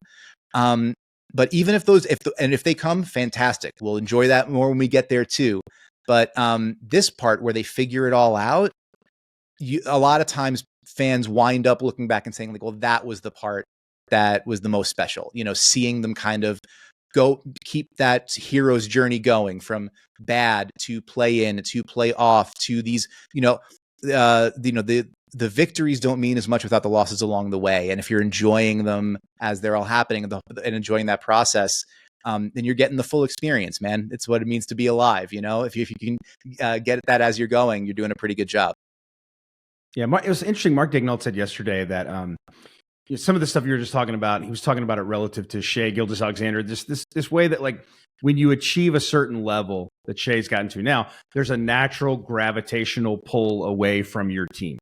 But even if they come, fantastic. We'll enjoy that more when we get there too. But this part where they figure it all out, a lot of times fans wind up looking back and saying like, well, that was the part that was the most special, seeing them kind of keep that hero's journey going from bad to play in to play off to these, the victories don't mean as much without the losses along the way. And if you're enjoying them as they're all happening and enjoying that process, then you're getting the full experience, man. It's what it means to be alive. If you can get that as you're going, you're doing a pretty good job. Yeah. It was interesting. Mark Daigneault said yesterday that, some of the stuff you were just talking about, he was talking about it relative to Shai Gilgeous-Alexander, this way that like when you achieve a certain level that Shai's gotten to now, there's a natural gravitational pull away from your team.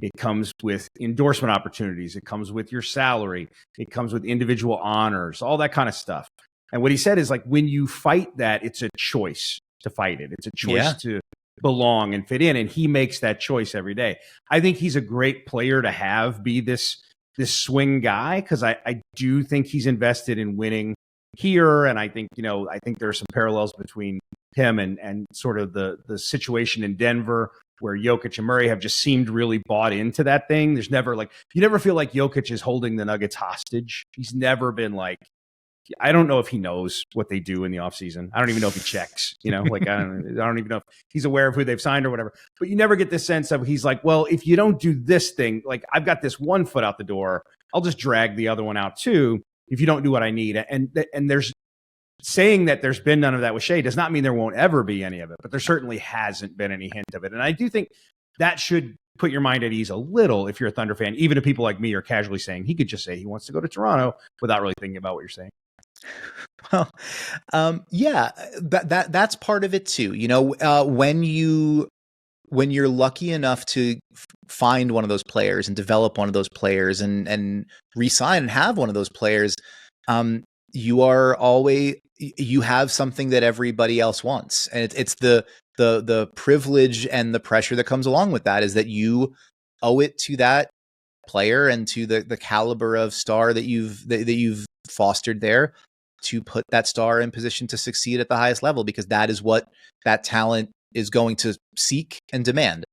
It comes with endorsement opportunities. It comes with your salary. It comes with individual honors, all that kind of stuff. And what he said is like, when you fight that, it's a choice to fight it. It's a choice to belong and fit in. And he makes that choice every day. I think he's a great player to have be this this swing guy, because I do think he's invested in winning here. And I think, I think there are some parallels between him and sort of the situation in Denver, where Jokic and Murray have just seemed really bought into that thing. There's never you never feel like Jokic is holding the Nuggets hostage. He's never been I don't know if he knows what they do in the offseason. I don't even know if he checks, I don't even know if he's aware of who they've signed or whatever. But you never get this sense of he's like, well, if you don't do this thing, I've got this one foot out the door, I'll just drag the other one out too if you don't do what I need. And there's saying that there's been none of that with Shea does not mean there won't ever be any of it, but there certainly hasn't been any hint of it. And I do think that should put your mind at ease a little if you're a Thunder fan, even if people like me are casually saying he could just say he wants to go to Toronto without really thinking about what you're saying. Well, yeah, that's part of it too. When you're lucky enough to find one of those players and develop one of those players and re-sign and have one of those players, you have something that everybody else wants, and it's the privilege and the pressure that comes along with that, is that you owe it to that player and to the caliber of star that you've fostered there to put that star in position to succeed at the highest level, because that is what that talent is going to seek and demand.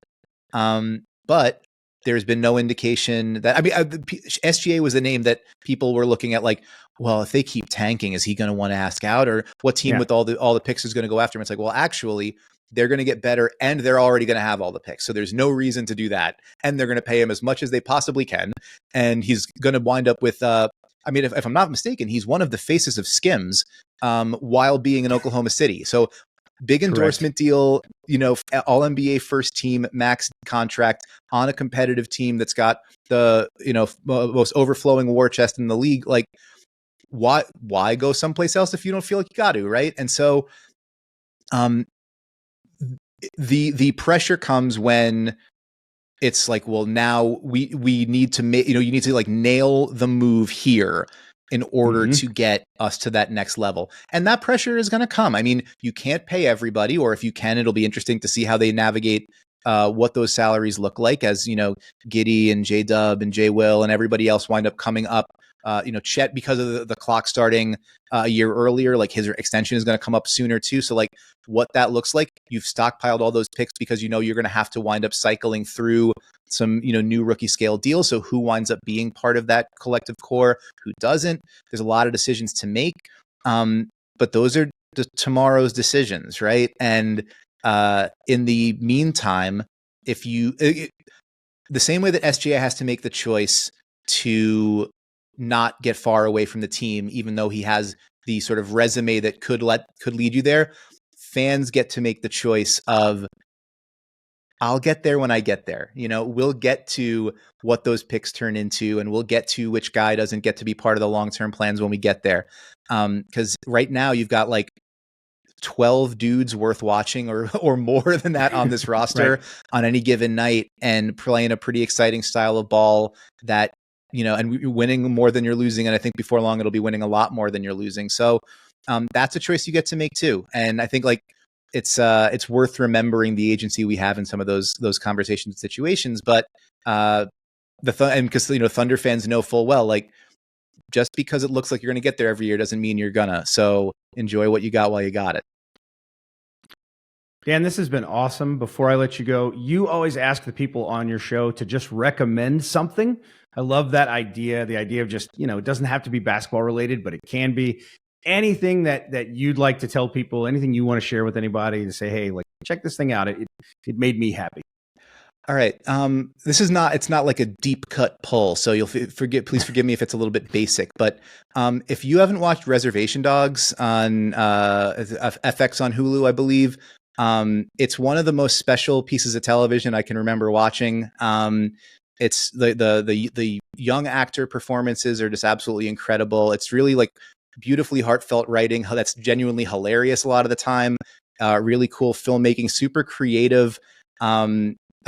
But there's been no indication that, SGA was the name that people were looking at well, if they keep tanking, is he going to want to ask out, or what team with all the picks is going to go after him? It's well, actually, they're going to get better and they're already going to have all the picks. So there's no reason to do that. And they're going to pay him as much as they possibly can. And he's going to wind up with, if I'm not mistaken, he's one of the faces of Skims while being in Oklahoma City. So big endorsement deal, all NBA first team max contract on a competitive team that's got the, most overflowing war chest in the league. Why go someplace else if you don't feel like you got to, right? And so the pressure comes when it's well, now we need to make, you need to nail the move here in order to get us to that next level. And that pressure is going to come. You can't pay everybody, or if you can, it'll be interesting to see how they navigate what those salaries look like as, Giddey and J-Dub and J-Will and everybody else wind up coming up. Chet, because of the clock starting a year earlier, his extension is going to come up sooner too. So what that looks like, you've stockpiled all those picks because you're going to have to wind up cycling through some new rookie scale deals. So who winds up being part of that collective core, who doesn't? There's a lot of decisions to make, but those are tomorrow's decisions, right? And in the meantime, the same way that SGA has to make the choice to not get far away from the team, even though he has the sort of resume that could lead you there, fans get to make the choice of, I'll get there when I get there. We'll get to what those picks turn into, and we'll get to which guy doesn't get to be part of the long-term plans when we get there. Because right now you've got 12 dudes worth watching or more than that on this roster right, on any given night, and playing a pretty exciting style of ball that, and winning more than you're losing. And I think before long, it'll be winning a lot more than you're losing. So that's a choice you get to make too. And I think it's worth remembering the agency we have in some of those conversations and situations. But because Thunder fans know full well, just because it looks like you're going to get there every year doesn't mean you're gonna. So enjoy what you got while you got it. Dan, this has been awesome. Before I let you go, you always ask the people on your show to just recommend something. I love that idea. The idea of just, it doesn't have to be basketball related, but it can be anything that you'd like to tell people, anything you want to share with anybody to say, hey, check this thing out. It made me happy. All right. It's not like a deep cut pull. So please forgive me if it's a little bit basic, but if you haven't watched Reservation Dogs on FX on Hulu, I believe, it's one of the most special pieces of television I can remember watching. It's the young actor performances are just absolutely incredible. It's really beautifully heartfelt writing that's genuinely hilarious a lot of the time. Really cool filmmaking, super creative.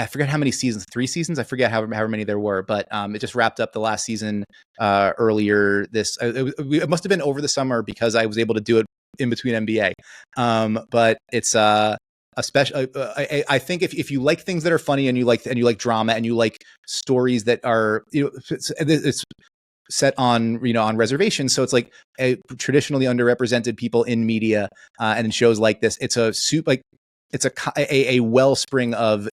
I forget how many seasons, 3 seasons. I forget however many there were, but it just wrapped up the last season earlier. It must have been over the summer because I was able to do it in between NBA. But it's especially I think if you like things that are funny and you like drama and you like stories that are, it's set on, on reservations. So it's like traditionally underrepresented people in media and in shows like this. It's it's a wellspring of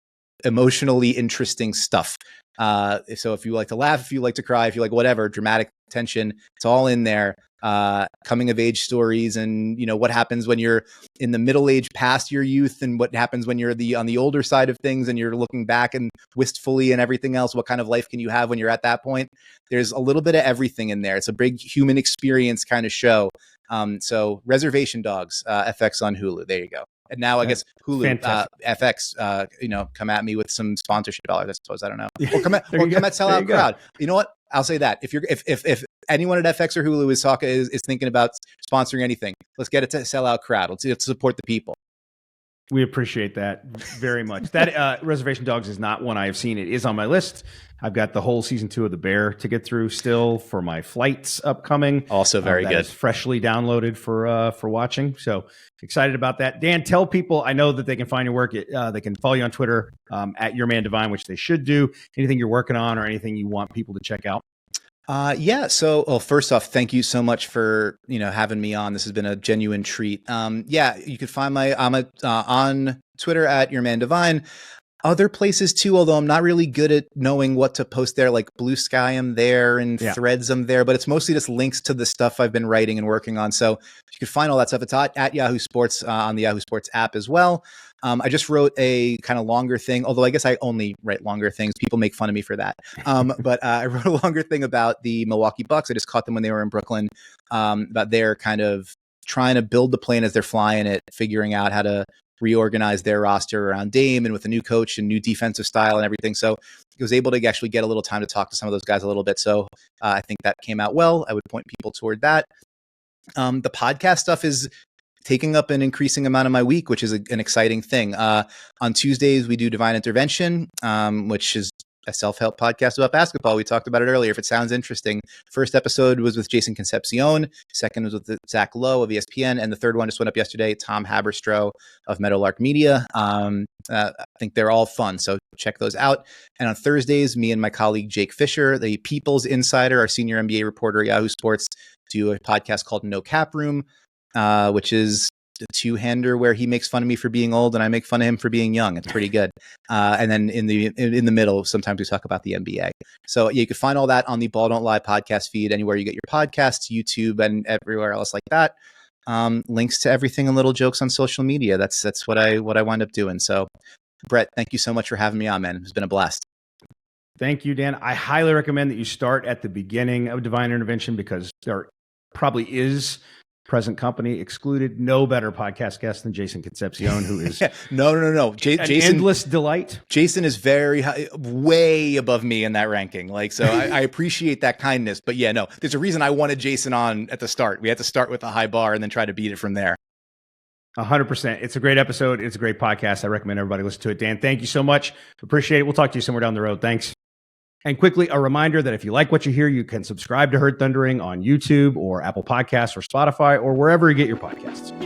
emotionally interesting stuff. So if you like to laugh, if you like to cry, if you like whatever, dramatic tension, it's all in there. Coming of age stories, and what happens when you're in the middle age past your youth, and what happens when you're on the older side of things and you're looking back and wistfully and everything else. What kind of life can you have when you're at that point? There's a little bit of everything in there. It's a big human experience kind of show. So Reservation Dogs, FX on Hulu. There you go. And now I guess Hulu, FX, come at me with some sponsorship dollars, I suppose. I don't know. Or come at Sellout Crowd. You know what? I'll say that if anyone at FX or Hulu is thinking about sponsoring anything, let's get it to Sellout Crowd. Let's support the people. We appreciate that very much. That Reservation Dogs is not one I have seen. It is on my list. I've got the whole season 2 of The Bear to get through still for my flights upcoming. Also very good. Is freshly downloaded for watching. So excited about that. Dan, tell people, I know that they can find your work. They can follow you on Twitter at Your Man Devine, which they should do. Anything you're working on or anything you want people to check out? So, first off, thank you so much for, having me on. This has been a genuine treat. You can find I'm on Twitter at Your Man Devine. Other places too, although I'm not really good at knowing what to post there, like Blue Sky I'm there and Threads I'm there, but it's mostly just links to the stuff I've been writing and working on. So you can find all that stuff. It's at Yahoo Sports on the Yahoo Sports app as well. I just wrote a kind of longer thing, although I guess I only write longer things. People make fun of me for that. But I wrote a longer thing about the Milwaukee Bucks. I just caught them when they were in Brooklyn, about their kind of trying to build the plane as they're flying it, figuring out how to reorganize their roster around Dame and with a new coach and new defensive style and everything. So I was able to actually get a little time to talk to some of those guys a little bit. So I think that came out well. I would point people toward that. The podcast stuff is taking up an increasing amount of my week, which is an exciting thing. On Tuesdays, we do Devine Intervention, which is a self-help podcast about basketball. We talked about it earlier. If it sounds interesting, first episode was with Jason Concepcion. Second was with Zach Lowe of ESPN. And the third one just went up yesterday, Tom Haberstroh of Meadowlark Media. I think they're all fun. So check those out. And on Thursdays, me and my colleague, Jake Fisher, the People's Insider, our senior NBA reporter at Yahoo Sports, do a podcast called No Cap Room, which is a two-hander where he makes fun of me for being old and I make fun of him for being young. It's pretty good. And then in the middle, sometimes we talk about the NBA. So you can find all that on the Ball Don't Lie podcast feed, anywhere you get your podcasts, YouTube, and everywhere else like that. Links to everything and little jokes on social media. That's what I wind up doing. So Brett, thank you so much for having me on, man. It's been a blast. Thank you, Dan. I highly recommend that you start at the beginning of Devine Intervention, because there probably is, present company excluded, no better podcast guest than Jason Concepcion, who is no. Jason, endless delight. Jason is very high, way above me in that ranking. So I appreciate that kindness. But yeah, no, there's a reason I wanted Jason on at the start. We had to start with a high bar and then try to beat it from there. 100%. It's a great episode. It's a great podcast. I recommend everybody listen to it. Dan, thank you so much. Appreciate it. We'll talk to you somewhere down the road. Thanks. And quickly, a reminder that if you like what you hear, you can subscribe to Heard Thundering on YouTube or Apple Podcasts or Spotify or wherever you get your podcasts.